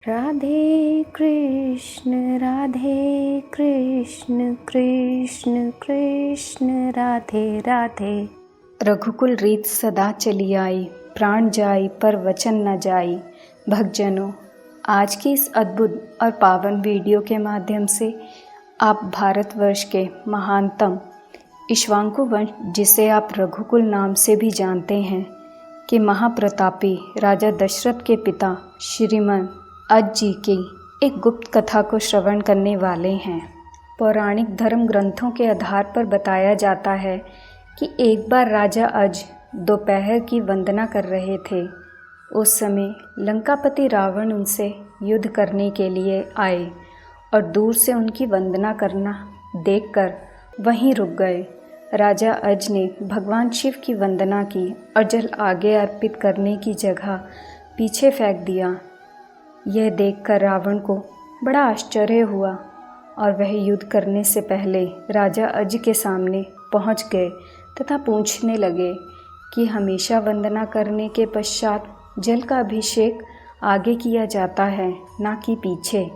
राधे कृष्ण कृष्ण कृष्ण राधे राधे। रघुकुल रीत सदा चली आई, प्राण जाई पर वचन न जाई। भक्तजनों, आज की इस अद्भुत और पावन वीडियो के माध्यम से आप भारतवर्ष के महानतम इक्ष्वाकु वंश, जिसे आप रघुकुल नाम से भी जानते हैं, कि महाप्रतापी राजा दशरथ के पिता श्रीमान अज जी की एक गुप्त कथा को श्रवण करने वाले हैं। पौराणिक धर्म ग्रंथों के आधार पर बताया जाता है कि एक बार राजा अज दोपहर की वंदना कर रहे थे। उस समय लंकापति रावण उनसे युद्ध करने के लिए आए और दूर से उनकी वंदना करना देखकर वहीं रुक गए। राजा अज ने भगवान शिव की वंदना की और जल आगे अर्पित करने की जगह पीछे फेंक दिया। यह देखकर रावण को बड़ा आश्चर्य हुआ और वह युद्ध करने से पहले राजा अज के सामने पहुंच गए तथा पूछने लगे कि हमेशा वंदना करने के पश्चात जल का अभिषेक आगे किया जाता है, ना कि पीछे।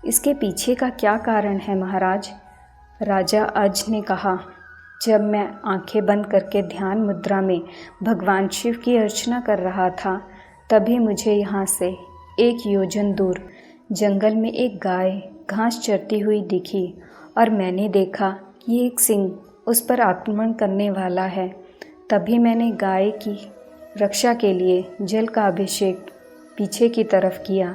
इसके पीछे का क्या कारण है महाराज? राजा अज ने कहा, जब मैं आंखें बंद करके ध्यान मुद्रा में भगवान शिव की अर्चना कर रहा था, तभी मुझे यहाँ से 1 योजन दूर जंगल में एक गाय घास चरती हुई दिखी और मैंने देखा कि एक सिंह उस पर आक्रमण करने वाला है। तभी मैंने गाय की रक्षा के लिए जल का अभिषेक पीछे की तरफ किया।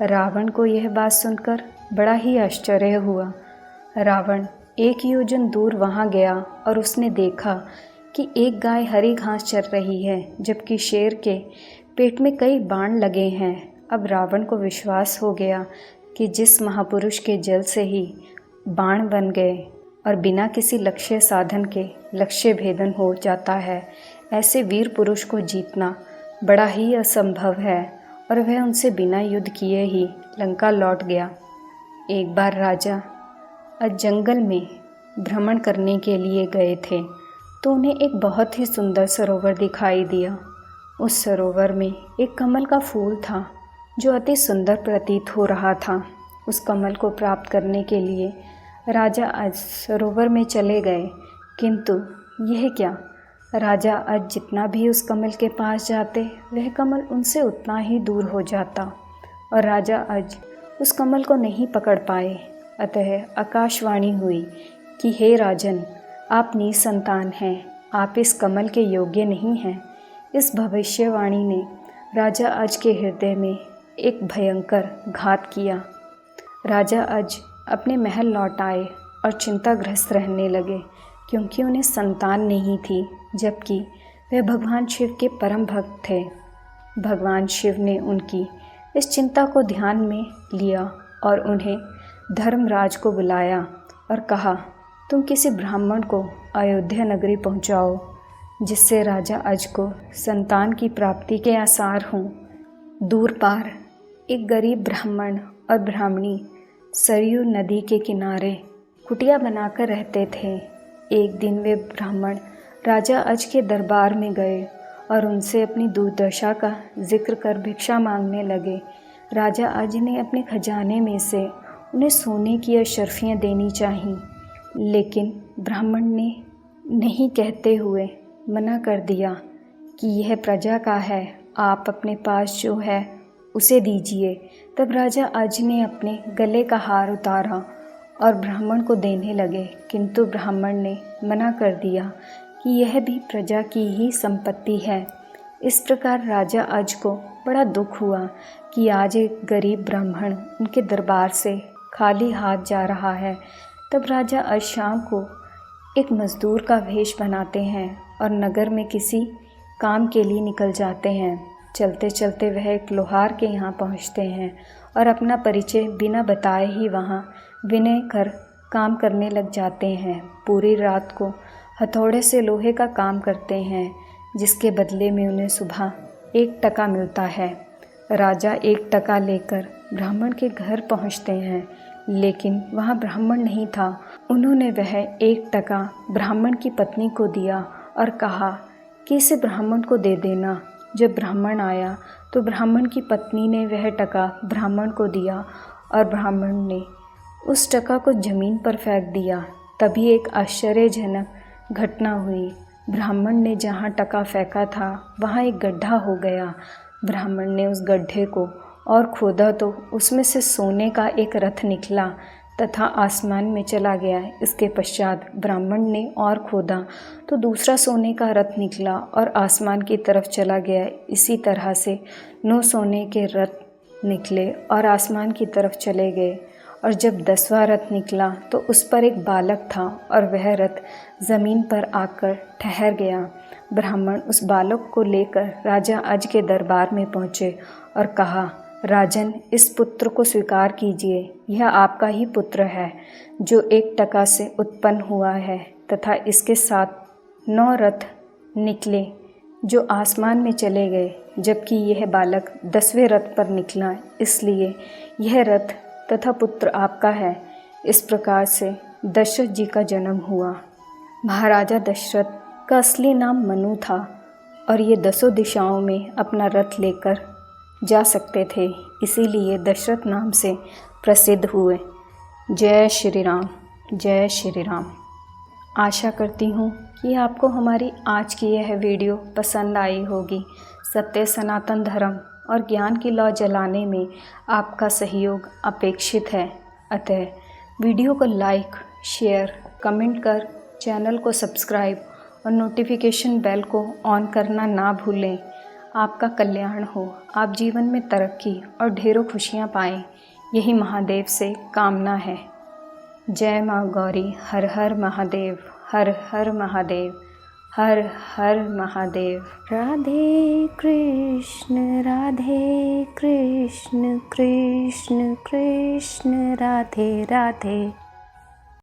रावण को यह बात सुनकर बड़ा ही आश्चर्य हुआ। रावण 1 योजन दूर वहाँ गया और उसने देखा कि एक गाय हरी घास चर रही है, जबकि शेर के पेट में कई बाण लगे हैं। अब रावण को विश्वास हो गया कि जिस महापुरुष के जल से ही बाण बन गए और बिना किसी लक्ष्य साधन के लक्ष्य भेदन हो जाता है, ऐसे वीर पुरुष को जीतना बड़ा ही असंभव है, और वह उनसे बिना युद्ध किए ही लंका लौट गया। एक बार राजा जंगल में भ्रमण करने के लिए गए थे तो उन्हें एक बहुत ही सुंदर सरोवर दिखाई दिया। उस सरोवर में एक कमल का फूल था जो अति सुंदर प्रतीत हो रहा था। उस कमल को प्राप्त करने के लिए राजा अज सरोवर में चले गए, किंतु यह क्या, राजा अज जितना भी उस कमल के पास जाते, वह कमल उनसे उतना ही दूर हो जाता और राजा अज उस कमल को नहीं पकड़ पाए। अतः आकाशवाणी हुई कि हे राजन, आप निसंतान हैं, आप इस कमल के योग्य नहीं हैं। इस भविष्यवाणी ने राजा अज के हृदय में एक भयंकर घात किया। राजा अज अपने महल लौट आए और चिंताग्रस्त रहने लगे, क्योंकि उन्हें संतान नहीं थी, जबकि वे भगवान शिव के परम भक्त थे। भगवान शिव ने उनकी इस चिंता को ध्यान में लिया और उन्हें धर्मराज को बुलाया और कहा, तुम किसी ब्राह्मण को अयोध्या नगरी पहुंचाओ, जिससे राजा अज को संतान की प्राप्ति के आसार हों। दूर पार एक गरीब ब्राह्मण और ब्राह्मणी सरयू नदी के किनारे कुटिया बनाकर रहते थे। एक दिन वे ब्राह्मण राजा अज के दरबार में गए और उनसे अपनी दुर्दशा का जिक्र कर भिक्षा मांगने लगे। राजा अज ने अपने खजाने में से उन्हें सोने की अशर्फियाँ देनी चाहिए, लेकिन ब्राह्मण ने नहीं कहते हुए मना कर दिया कि यह प्रजा का है, आप अपने पास जो है उसे दीजिए। तब राजा अज ने अपने गले का हार उतारा और ब्राह्मण को देने लगे, किंतु ब्राह्मण ने मना कर दिया कि यह भी प्रजा की ही संपत्ति है। इस प्रकार राजा अज को बड़ा दुख हुआ कि आज एक गरीब ब्राह्मण उनके दरबार से खाली हाथ जा रहा है। तब राजा अज शाम को एक मजदूर का वेश बनाते हैं और नगर में किसी काम के लिए निकल जाते हैं। चलते चलते वह एक लोहार के यहाँ पहुँचते हैं और अपना परिचय बिना बताए ही वहाँ विनय कर काम करने लग जाते हैं। पूरी रात को हथौड़े से लोहे का काम करते हैं, जिसके बदले में उन्हें सुबह 1 टका मिलता है। राजा 1 टका लेकर ब्राह्मण के घर पहुँचते हैं, लेकिन वहाँ ब्राह्मण नहीं था। उन्होंने वह 1 टका ब्राह्मण की पत्नी को दिया और कहा कि इसे ब्राह्मण को दे देना। जब ब्राह्मण आया तो ब्राह्मण की पत्नी ने वह टका ब्राह्मण को दिया और ब्राह्मण ने उस टका को ज़मीन पर फेंक दिया। तभी एक आश्चर्यजनक घटना हुई। ब्राह्मण ने जहाँ टका फेंका था वहाँ एक गड्ढा हो गया। ब्राह्मण ने उस गड्ढे को और खोदा तो उसमें से सोने का एक रथ निकला तथा आसमान में चला गया। इसके पश्चात ब्राह्मण ने और खोदा तो दूसरा सोने का रथ निकला और आसमान की तरफ चला गया। इसी तरह से 9 सोने के रथ निकले और आसमान की तरफ चले गए। और जब 10वां रथ निकला तो उस पर एक बालक था और वह रथ ज़मीन पर आकर ठहर गया। ब्राह्मण उस बालक को लेकर राजा अज के दरबार में पहुँचे और कहा, राजन, इस पुत्र को स्वीकार कीजिए। यह आपका ही पुत्र है जो एक टका से उत्पन्न हुआ है तथा इसके साथ 9 रथ निकले जो आसमान में चले गए, जबकि यह बालक 10वें रथ पर निकला। इसलिए यह रथ तथा पुत्र आपका है। इस प्रकार से दशरथ जी का जन्म हुआ। महाराजा दशरथ का असली नाम मनु था और ये 10 दिशाओं में अपना रथ लेकर जा सकते थे, इसीलिए दशरथ नाम से प्रसिद्ध हुए। जय श्री राम, जय श्री राम। आशा करती हूँ कि आपको हमारी आज की यह वीडियो पसंद आई होगी। सत्य सनातन धर्म और ज्ञान की लौ जलाने में आपका सहयोग अपेक्षित है। अतः वीडियो को लाइक, शेयर, कमेंट कर चैनल को सब्सक्राइब और नोटिफिकेशन बेल को ऑन करना ना भूलें। आपका कल्याण हो, आप जीवन में तरक्की और ढेरों खुशियाँ पाएं, यही महादेव से कामना है। जय माँ गौरी। हर हर महादेव, हर हर महादेव, हर हर महादेव। राधे कृष्ण राधे कृष्ण, कृष्ण कृष्ण राधे राधे।